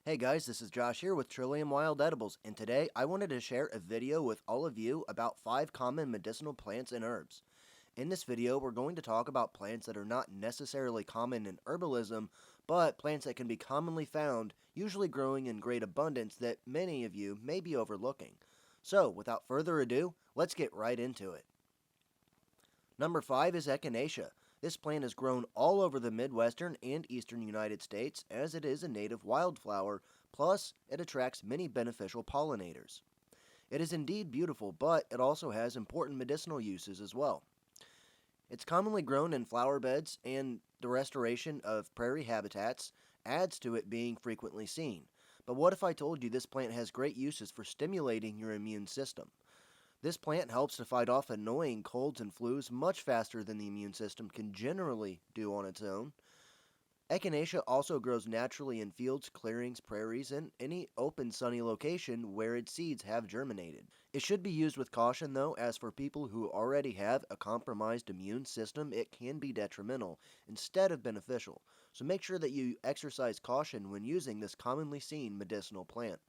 Hey guys, this is Josh here with Trillium Wild Edibles, and today I wanted to share a video with all of you about 5 common medicinal plants and herbs. In this video, we're going to talk about plants that are not necessarily common in herbalism, but plants that can be commonly found, usually growing in great abundance that many of you may be overlooking. So, without further ado, let's get right into it. Number 5 is Echinacea. This plant is grown all over the Midwestern and Eastern United States as it is a native wildflower, plus it attracts many beneficial pollinators. It is indeed beautiful, but it also has important medicinal uses as well. It's commonly grown in flower beds, and the restoration of prairie habitats adds to it being frequently seen. But what if I told you this plant has great uses for stimulating your immune system? This plant helps to fight off annoying colds and flus much faster than the immune system can generally do on its own. Echinacea also grows naturally in fields, clearings, prairies, and any open sunny location where its seeds have germinated. It should be used with caution though, as for people who already have a compromised immune system, it can be detrimental instead of beneficial. So make sure that you exercise caution when using this commonly seen medicinal plant.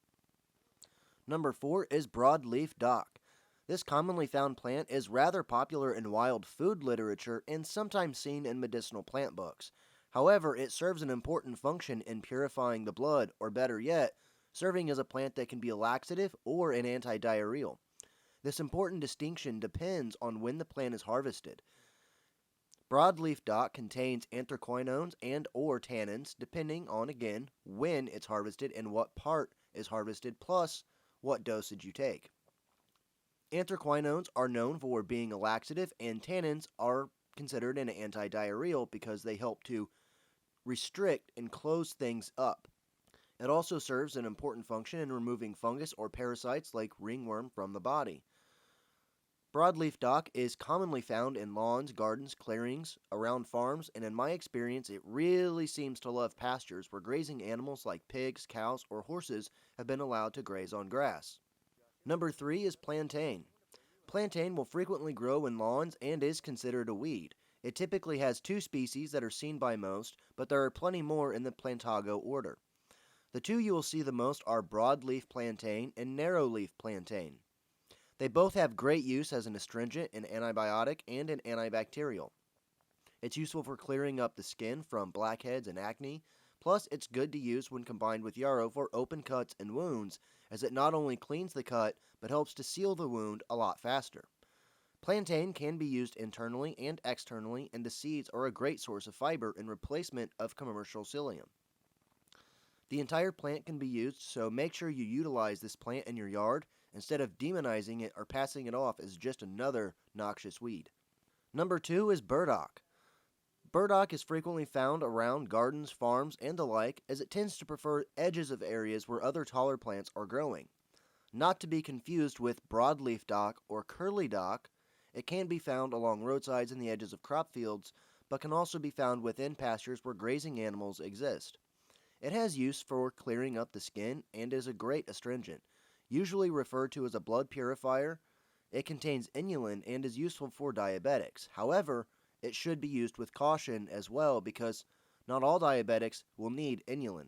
Number 4 is Broadleaf Doc. This commonly found plant is rather popular in wild food literature and sometimes seen in medicinal plant books. However, it serves an important function in purifying the blood, or better yet, serving as a plant that can be a laxative or an anti-diarrheal. This important distinction depends on when the plant is harvested. Broadleaf Dock contains anthraquinones and or tannins, depending on, again, when it's harvested and what part is harvested, plus what dosage you take. Anthraquinones are known for being a laxative, and tannins are considered an anti-diarrheal because they help to restrict and close things up. It also serves an important function in removing fungus or parasites like ringworm from the body. Broadleaf dock is commonly found in lawns, gardens, clearings, around farms, and in my experience it really seems to love pastures where grazing animals like pigs, cows, or horses have been allowed to graze on grass. Number 3 is Plantain. Plantain will frequently grow in lawns and is considered a weed. It typically has 2 species that are seen by most, but there are plenty more in the Plantago order. The 2 you will see the most are broadleaf plantain and narrowleaf plantain. They both have great use as an astringent, an antibiotic, and an antibacterial. It's useful for clearing up the skin from blackheads and acne. Plus, it's good to use when combined with yarrow for open cuts and wounds, as it not only cleans the cut, but helps to seal the wound a lot faster. Plantain can be used internally and externally, and the seeds are a great source of fiber in replacement of commercial psyllium. The entire plant can be used, so make sure you utilize this plant in your yard instead of demonizing it or passing it off as just another noxious weed. Number 2 is Burdock. Burdock is frequently found around gardens, farms, and the like, as it tends to prefer edges of areas where other taller plants are growing. Not to be confused with broadleaf dock or curly dock, it can be found along roadsides and the edges of crop fields, but can also be found within pastures where grazing animals exist. It has use for clearing up the skin and is a great astringent. Usually referred to as a blood purifier, it contains inulin and is useful for diabetics. However, it should be used with caution as well because not all diabetics will need inulin.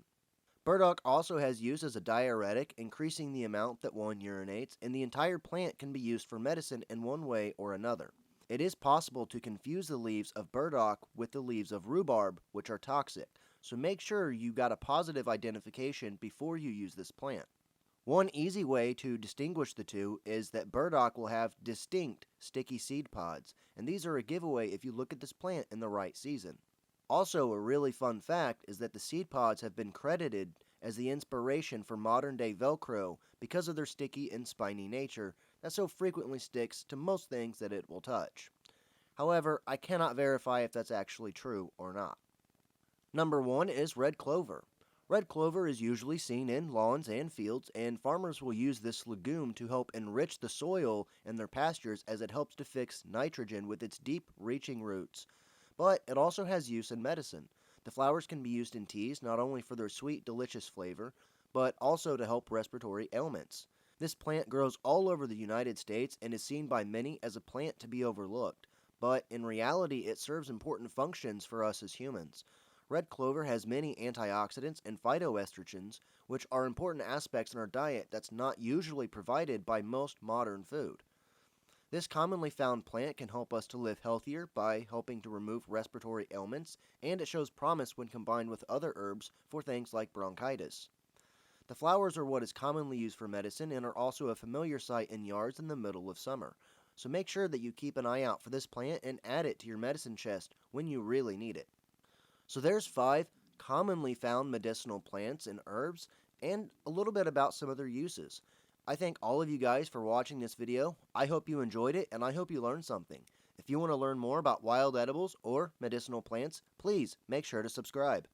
Burdock also has use as a diuretic, increasing the amount that one urinates, and the entire plant can be used for medicine in one way or another. It is possible to confuse the leaves of burdock with the leaves of rhubarb, which are toxic, so make sure you got a positive identification before you use this plant. One easy way to distinguish the two is that burdock will have distinct sticky seed pods, and these are a giveaway if you look at this plant in the right season. Also, a really fun fact is that the seed pods have been credited as the inspiration for modern-day Velcro because of their sticky and spiny nature that so frequently sticks to most things that it will touch. However, I cannot verify if that's actually true or not. Number 1 is Red Clover. Red clover is usually seen in lawns and fields, and farmers will use this legume to help enrich the soil in their pastures as it helps to fix nitrogen with its deep-reaching roots. But it also has use in medicine. The flowers can be used in teas not only for their sweet, delicious flavor, but also to help respiratory ailments. This plant grows all over the United States and is seen by many as a plant to be overlooked, but in reality it serves important functions for us as humans. Red clover has many antioxidants and phytoestrogens, which are important aspects in our diet that's not usually provided by most modern food. This commonly found plant can help us to live healthier by helping to remove respiratory ailments, and it shows promise when combined with other herbs for things like bronchitis. The flowers are what is commonly used for medicine and are also a familiar sight in yards in the middle of summer. So make sure that you keep an eye out for this plant and add it to your medicine chest when you really need it. So there's 5 commonly found medicinal plants and herbs and a little bit about some of their uses. I thank all of you guys for watching this video. I hope you enjoyed it and I hope you learned something. If you want to learn more about wild edibles or medicinal plants, please make sure to subscribe.